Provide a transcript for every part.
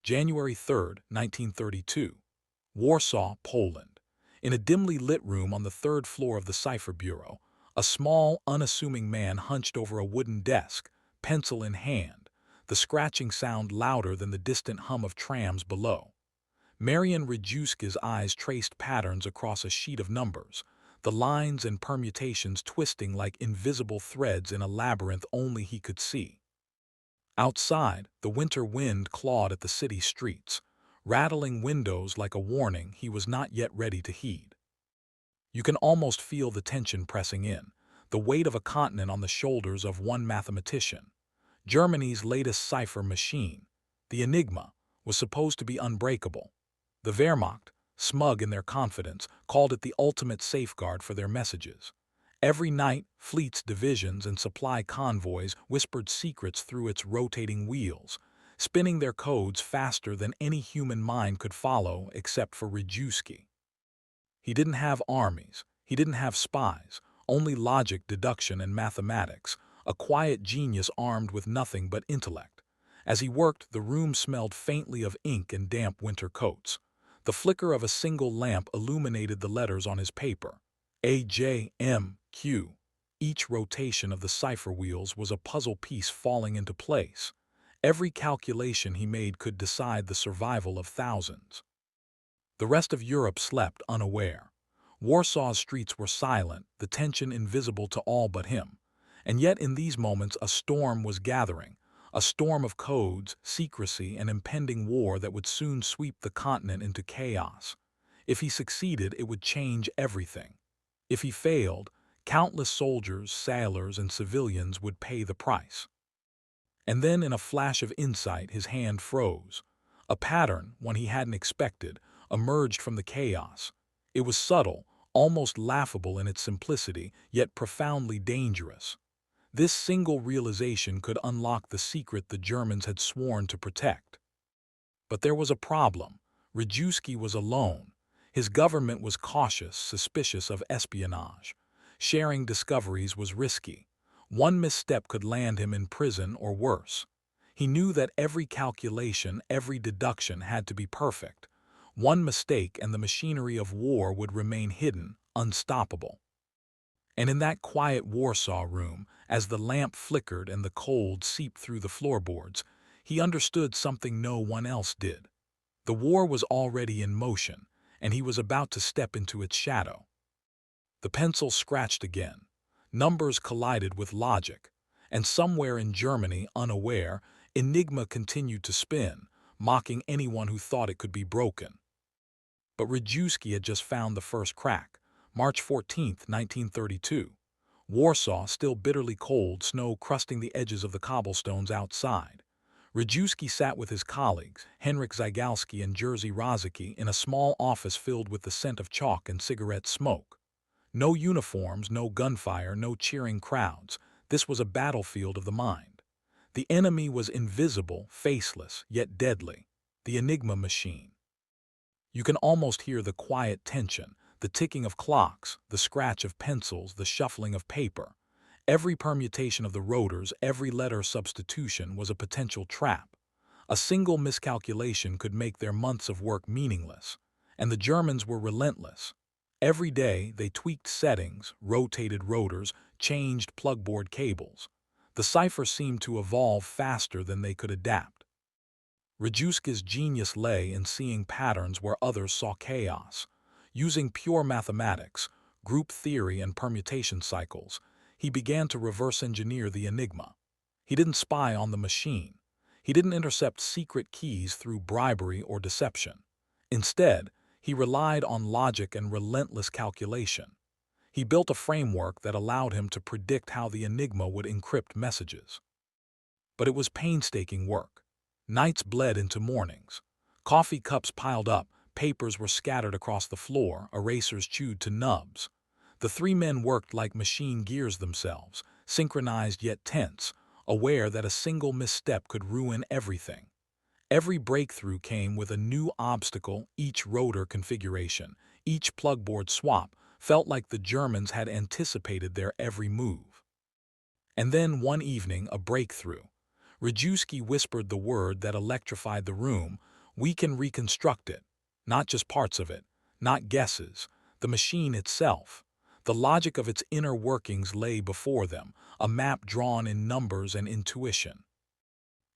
January 3, 1932. Warsaw, Poland. In a dimly lit room on the third floor of the Cipher Bureau, a small, unassuming man hunched over a wooden desk, pencil in hand, the scratching sound louder than the distant hum of trams below. Marian Rejewski's eyes traced patterns across a sheet of numbers, the lines and permutations twisting like invisible threads in a labyrinth only he could see. Outside, the winter wind clawed at the city streets, rattling windows like a warning he was not yet ready to heed. You can almost feel the tension pressing in, the weight of a continent on the shoulders of one mathematician. Germany's latest cipher machine, the Enigma, was supposed to be unbreakable. The Wehrmacht, smug in their confidence, called it the ultimate safeguard for their messages. Every night, fleets, divisions, and supply convoys whispered secrets through its rotating wheels, spinning their codes faster than any human mind could follow except for Rejewski. He didn't have armies, he didn't have spies, only logic, deduction, and mathematics, a quiet genius armed with nothing but intellect. As he worked, the room smelled faintly of ink and damp winter coats. The flicker of a single lamp illuminated the letters on his paper. A, J, M, Q. Each rotation of the cipher wheels was a puzzle piece falling into place. Every calculation he made could decide the survival of thousands. The rest of Europe slept unaware. Warsaw's streets were silent, the tension invisible to all but him. And yet in these moments a storm was gathering, a storm of codes, secrecy, and impending war that would soon sweep the continent into chaos. If he succeeded, it would change everything. If he failed, countless soldiers, sailors, and civilians would pay the price. And then, in a flash of insight, his hand froze. A pattern, one he hadn't expected, emerged from the chaos. It was subtle, almost laughable in its simplicity, yet profoundly dangerous. This single realization could unlock the secret the Germans had sworn to protect. But there was a problem. Rejewski was alone. His government was cautious, suspicious of espionage. Sharing discoveries was risky. One misstep could land him in prison or worse. He knew that every calculation, every deduction had to be perfect. One mistake and the machinery of war would remain hidden, unstoppable. And in that quiet Warsaw room, as the lamp flickered and the cold seeped through the floorboards, he understood something no one else did. The war was already in motion, and he was about to step into its shadow. The pencil scratched again. Numbers collided with logic, and somewhere in Germany, unaware, Enigma continued to spin, mocking anyone who thought it could be broken. But Rejewski had just found the first crack. March 14, 1932. Warsaw, still bitterly cold, snow crusting the edges of the cobblestones outside. Rejewski sat with his colleagues, Henryk Zygalski and Jerzy Rozicki, in a small office filled with the scent of chalk and cigarette smoke. No uniforms, no gunfire, no cheering crowds. This was a battlefield of the mind. The enemy was invisible, faceless, yet deadly. The Enigma machine. You can almost hear the quiet tension, the ticking of clocks, the scratch of pencils, the shuffling of paper. Every permutation of the rotors, every letter substitution was a potential trap. A single miscalculation could make their months of work meaningless. And the Germans were relentless. Every day, they tweaked settings, rotated rotors, changed plugboard cables. The cipher seemed to evolve faster than they could adapt. Rejewski's genius lay in seeing patterns where others saw chaos. Using pure mathematics, group theory, and permutation cycles, he began to reverse engineer the Enigma. He didn't spy on the machine. He didn't intercept secret keys through bribery or deception. Instead, he relied on logic and relentless calculation. He built a framework that allowed him to predict how the Enigma would encrypt messages. But it was painstaking work. Nights bled into mornings. Coffee cups piled up, papers were scattered across the floor, erasers chewed to nubs. The three men worked like machine gears themselves, synchronized yet tense, aware that a single misstep could ruin everything. Every breakthrough came with a new obstacle. Each rotor configuration, each plugboard swap felt like the Germans had anticipated their every move. And then one evening, a breakthrough. Rejewski whispered the word that electrified the room, We can reconstruct it, not just parts of it, not guesses, the machine itself. The logic of its inner workings lay before them, a map drawn in numbers and intuition.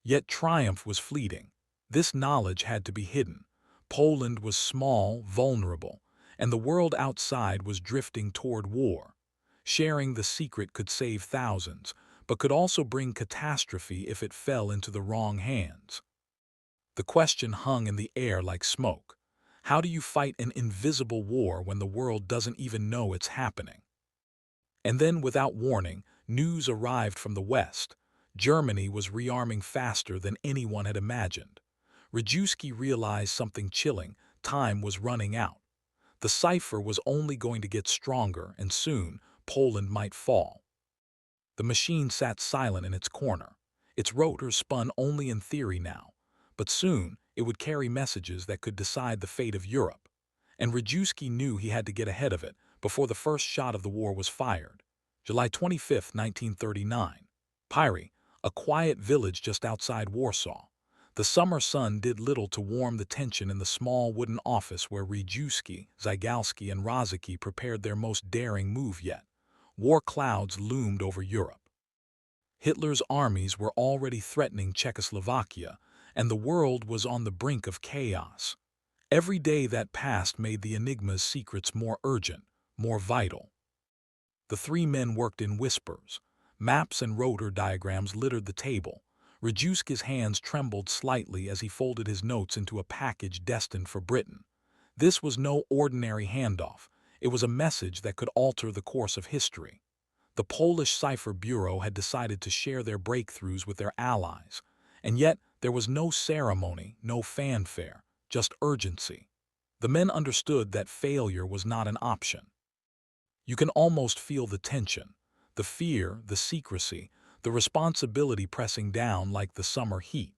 Yet triumph was fleeting. This knowledge had to be hidden. Poland was small, vulnerable, and the world outside was drifting toward war. Sharing the secret could save thousands, but could also bring catastrophe if it fell into the wrong hands. The question hung in the air like smoke. How do you fight an invisible war when the world doesn't even know it's happening? And then, without warning, news arrived from the West. Germany was rearming faster than anyone had imagined. Rejewski realized something chilling: time was running out. The cipher was only going to get stronger, and soon Poland might fall. The machine sat silent in its corner. Its rotors spun only in theory now, but soon it would carry messages that could decide the fate of Europe. And Rejewski knew he had to get ahead of it before the first shot of the war was fired. July 25, 1939. Pyry, a quiet village just outside Warsaw. The summer sun did little to warm the tension in the small wooden office where Rejewski, Zygalski, and Rojewski prepared their most daring move yet. War clouds loomed over Europe. Hitler's armies were already threatening Czechoslovakia, and the world was on the brink of chaos. Every day that passed made the Enigma's secrets more urgent, more vital. The three men worked in whispers. Maps and rotor diagrams littered the table. Rejewski's hands trembled slightly as he folded his notes into a package destined for Britain. This was no ordinary handoff. It was a message that could alter the course of history. The Polish Cipher Bureau had decided to share their breakthroughs with their allies, and yet there was no ceremony, no fanfare, just urgency. The men understood that failure was not an option. You can almost feel the tension, the fear, the secrecy, the responsibility pressing down like the summer heat.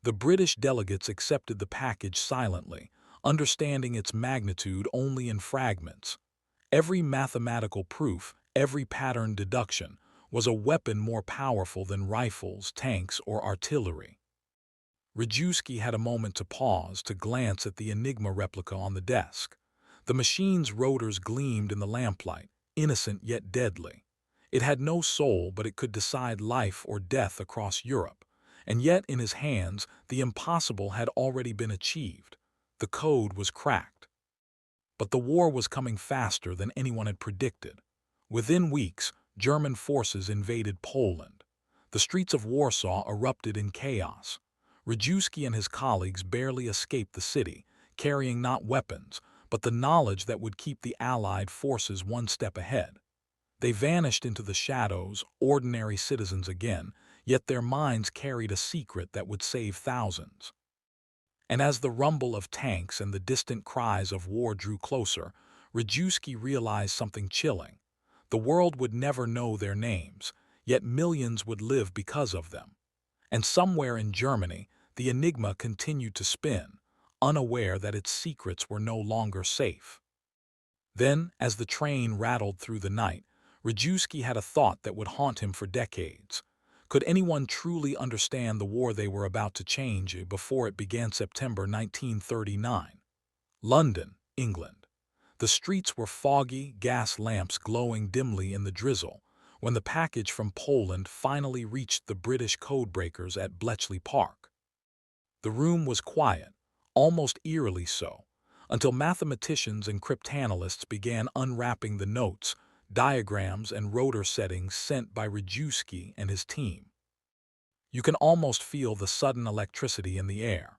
The British delegates accepted the package silently, understanding its magnitude only in fragments. Every mathematical proof, every pattern deduction, was a weapon more powerful than rifles, tanks, or artillery. Rejewski had a moment to pause, to glance at the Enigma replica on the desk. The machine's rotors gleamed in the lamplight, innocent yet deadly. It had no soul, but it could decide life or death across Europe. And yet, in his hands, the impossible had already been achieved. The code was cracked. But the war was coming faster than anyone had predicted. Within weeks, German forces invaded Poland. The streets of Warsaw erupted in chaos. Rejewski and his colleagues barely escaped the city, carrying not weapons, but the knowledge that would keep the Allied forces one step ahead. They vanished into the shadows, ordinary citizens again, yet their minds carried a secret that would save thousands. And as the rumble of tanks and the distant cries of war drew closer, Rejewski realized something chilling. The world would never know their names, yet millions would live because of them. And somewhere in Germany, the Enigma continued to spin, unaware that its secrets were no longer safe. Then, as the train rattled through the night, Rejewski had a thought that would haunt him for decades. Could anyone truly understand the war they were about to change before it began? September 1939. London, England. The streets were foggy, gas lamps glowing dimly in the drizzle, when the package from Poland finally reached the British codebreakers at Bletchley Park. The room was quiet, almost eerily so, until mathematicians and cryptanalysts began unwrapping the notes, diagrams, and rotor settings sent by Rejewski and his team. You can almost feel the sudden electricity in the air.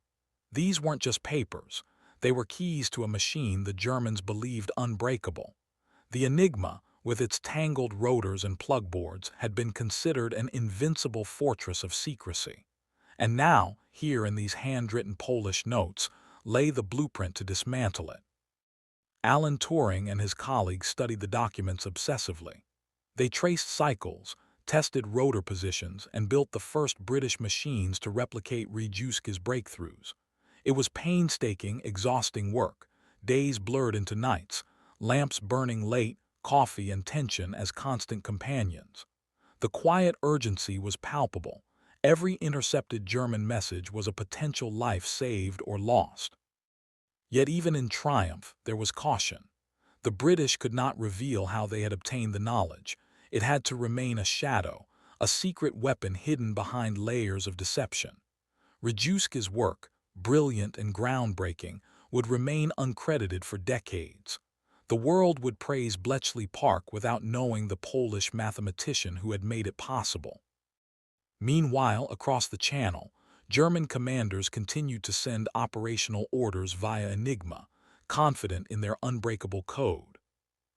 These weren't just papers. They were keys to a machine the Germans believed unbreakable. The Enigma, with its tangled rotors and plugboards, had been considered an invincible fortress of secrecy. And now, here in these handwritten Polish notes, lay the blueprint to dismantle it. Alan Turing and his colleagues studied the documents obsessively. They traced cycles, tested rotor positions, and built the first British machines to replicate Rejewski's breakthroughs. It was painstaking, exhausting work. Days blurred into nights, lamps burning late, coffee and tension as constant companions. The quiet urgency was palpable. Every intercepted German message was a potential life saved or lost. Yet even in triumph, there was caution. The British could not reveal how they had obtained the knowledge. It had to remain a shadow, a secret weapon hidden behind layers of deception. Rejewski's work, brilliant and groundbreaking, would remain uncredited for decades. The world would praise Bletchley Park without knowing the Polish mathematician who had made it possible. Meanwhile, across the Channel, German commanders continued to send operational orders via Enigma, confident in their unbreakable code.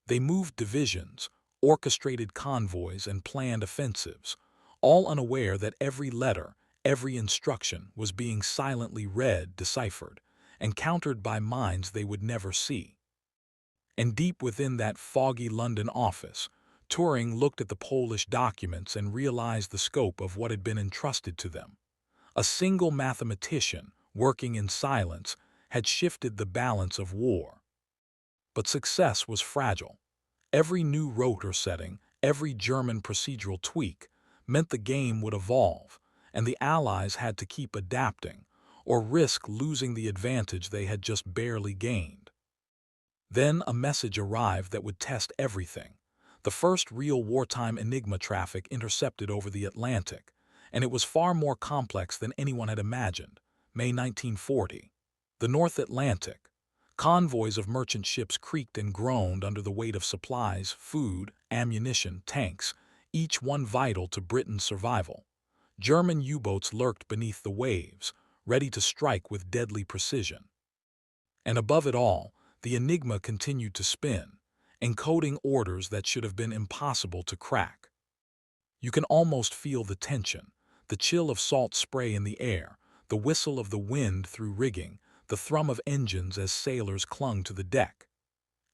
They moved divisions, orchestrated convoys, and planned offensives, all unaware that every letter, every instruction was being silently read, deciphered, and countered by minds they would never see. And deep within that foggy London office, Turing looked at the Polish documents and realized the scope of what had been entrusted to them. A single mathematician, working in silence, had shifted the balance of war. But success was fragile. Every new rotor setting, every German procedural tweak, meant the game would evolve, and the Allies had to keep adapting, or risk losing the advantage they had just barely gained. Then a message arrived that would test everything. The first real wartime Enigma traffic intercepted over the Atlantic, and it was far more complex than anyone had imagined. May 1940. The North Atlantic. Convoys of merchant ships creaked and groaned under the weight of supplies, food, ammunition, tanks, each one vital to Britain's survival. German U-boats lurked beneath the waves, ready to strike with deadly precision. And above it all, the Enigma continued to spin, encoding orders that should have been impossible to crack. You can almost feel the tension, the chill of salt spray in the air, the whistle of the wind through rigging, the thrum of engines as sailors clung to the deck.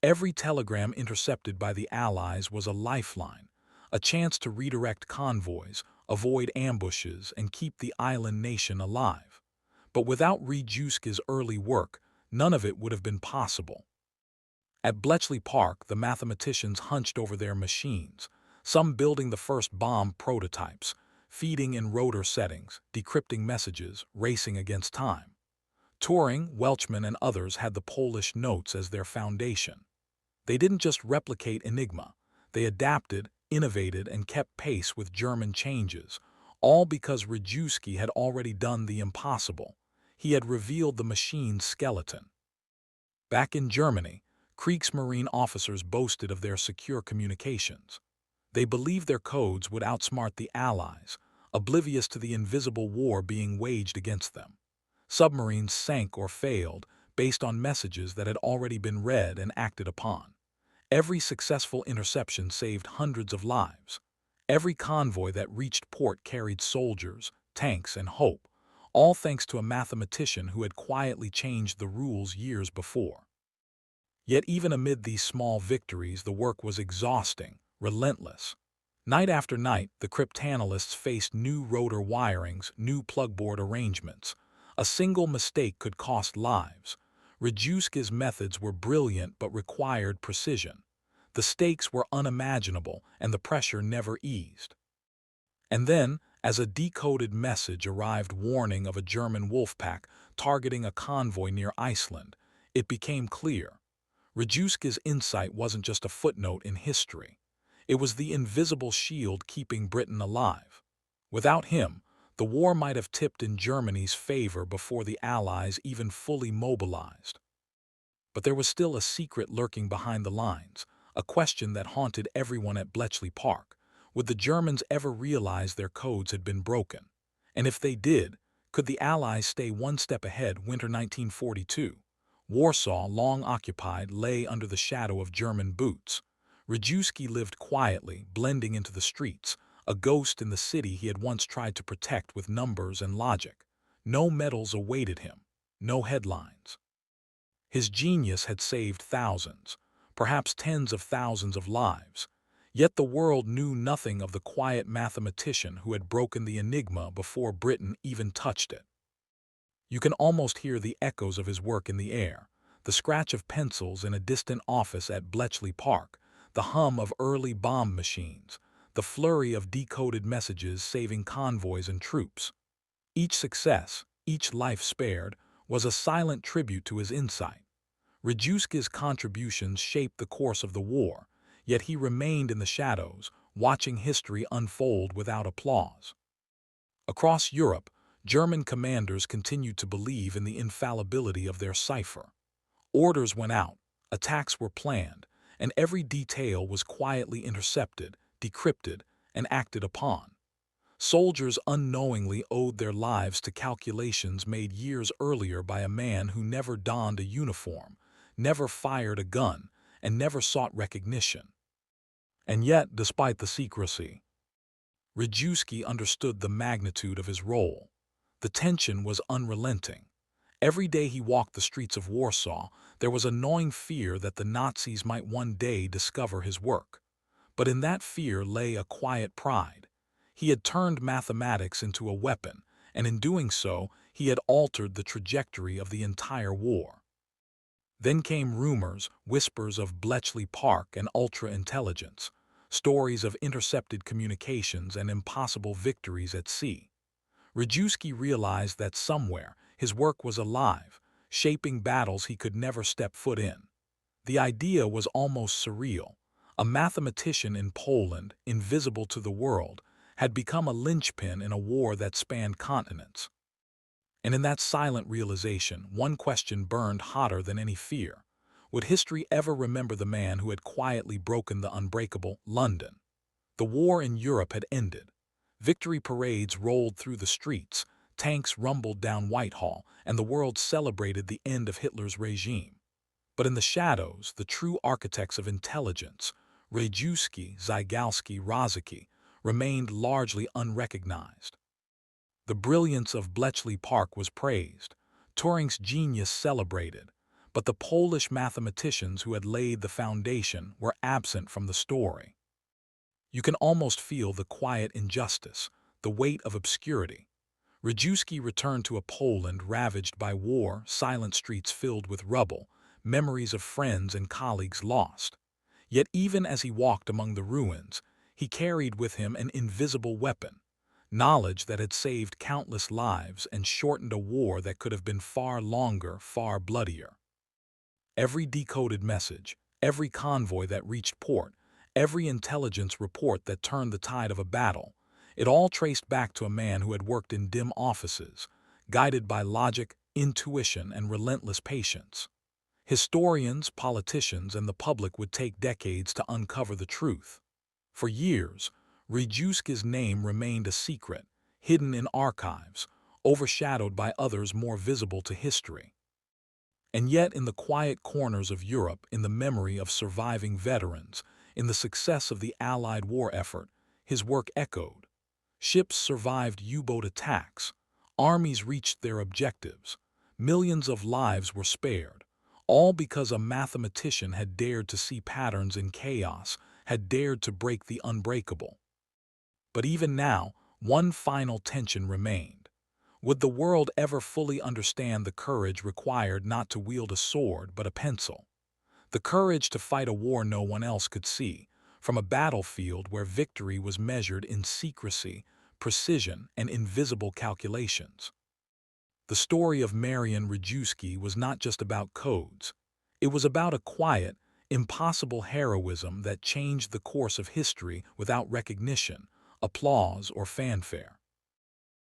Every telegram intercepted by the Allies was a lifeline, a chance to redirect convoys, avoid ambushes, and keep the island nation alive. But without Rejewski's early work, none of it would have been possible. At Bletchley Park, the mathematicians hunched over their machines, some building the first bomb prototypes, feeding in rotor settings, decrypting messages, racing against time. Turing, Welchman, and others had the Polish notes as their foundation. They didn't just replicate Enigma, they adapted, innovated, and kept pace with German changes, all because Rejewski had already done the impossible. He had revealed the machine's skeleton. Back in Germany, Kriegsmarine officers boasted of their secure communications. They believed their codes would outsmart the Allies, oblivious to the invisible war being waged against them. Submarines sank or failed based on messages that had already been read and acted upon. Every successful interception saved hundreds of lives. Every convoy that reached port carried soldiers, tanks, and hope, all thanks to a mathematician who had quietly changed the rules years before. Yet even amid these small victories, the work was exhausting, relentless. Night after night, the cryptanalysts faced new rotor wirings, new plugboard arrangements. A single mistake could cost lives. Rejewski's methods were brilliant but required precision. The stakes were unimaginable, and the pressure never eased. And then, as a decoded message arrived warning of a German wolf pack targeting a convoy near Iceland, it became clear. Rejewski's insight wasn't just a footnote in history. It was the invisible shield keeping Britain alive. Without him, the war might have tipped in Germany's favor before the Allies even fully mobilized. But there was still a secret lurking behind the lines, a question that haunted everyone at Bletchley Park. Would the Germans ever realize their codes had been broken? And if they did, could the Allies stay one step ahead? Winter 1942. Warsaw, long occupied, lay under the shadow of German boots. Rejewski lived quietly, blending into the streets, a ghost in the city he had once tried to protect with numbers and logic. No medals awaited him, no headlines. His genius had saved thousands, perhaps tens of thousands of lives. Yet the world knew nothing of the quiet mathematician who had broken the enigma before Britain even touched it. You can almost hear the echoes of his work in the air, the scratch of pencils in a distant office at Bletchley Park, the hum of early bomb machines, the flurry of decoded messages saving convoys and troops. Each success, each life spared, was a silent tribute to his insight. Rejewski's contributions shaped the course of the war, yet he remained in the shadows, watching history unfold without applause. Across Europe, German commanders continued to believe in the infallibility of their cipher. Orders went out, attacks were planned, and every detail was quietly intercepted, decrypted, and acted upon. Soldiers unknowingly owed their lives to calculations made years earlier by a man who never donned a uniform, never fired a gun, and never sought recognition. And yet, despite the secrecy, Rejewski understood the magnitude of his role. The tension was unrelenting. Every day he walked the streets of Warsaw, there was a gnawing fear that the Nazis might one day discover his work. But in that fear lay a quiet pride. He had turned mathematics into a weapon, and in doing so, he had altered the trajectory of the entire war. Then came rumors, whispers of Bletchley Park and ultra-intelligence, stories of intercepted communications and impossible victories at sea. Rejewski realized that somewhere his work was alive, shaping battles he could never step foot in. The idea was almost surreal. A mathematician in Poland, invisible to the world, had become a linchpin in a war that spanned continents. And in that silent realization, one question burned hotter than any fear. Would history ever remember the man who had quietly broken the unbreakable London? The war in Europe had ended. Victory parades rolled through the streets, tanks rumbled down Whitehall, and the world celebrated the end of Hitler's regime. But in the shadows, the true architects of intelligence, Rejewski, Zygalski, Rojewski, remained largely unrecognized. The brilliance of Bletchley Park was praised, Turing's genius celebrated, but the Polish mathematicians who had laid the foundation were absent from the story. You can almost feel the quiet injustice, the weight of obscurity. Rejewski returned to a Poland ravaged by war, silent streets filled with rubble, memories of friends and colleagues lost. Yet even as he walked among the ruins, he carried with him an invisible weapon, knowledge that had saved countless lives and shortened a war that could have been far longer, far bloodier. Every decoded message, every convoy that reached port, every intelligence report that turned the tide of a battle, it all traced back to a man who had worked in dim offices, guided by logic, intuition, and relentless patience. Historians, politicians, and the public would take decades to uncover the truth. For years, Rejewski's name remained a secret, hidden in archives, overshadowed by others more visible to history. And yet, in the quiet corners of Europe, in the memory of surviving veterans, in the success of the Allied war effort, his work echoed. Ships survived U-boat attacks, armies reached their objectives, millions of lives were spared, all because a mathematician had dared to see patterns in chaos, had dared to break the unbreakable. But even now, one final tension remained. Would the world ever fully understand the courage required not to wield a sword but a pencil? The courage to fight a war no one else could see, from a battlefield where victory was measured in secrecy, precision, and invisible calculations. The story of Marian Rejewski was not just about codes. It was about a quiet, impossible heroism that changed the course of history without recognition, applause, or fanfare.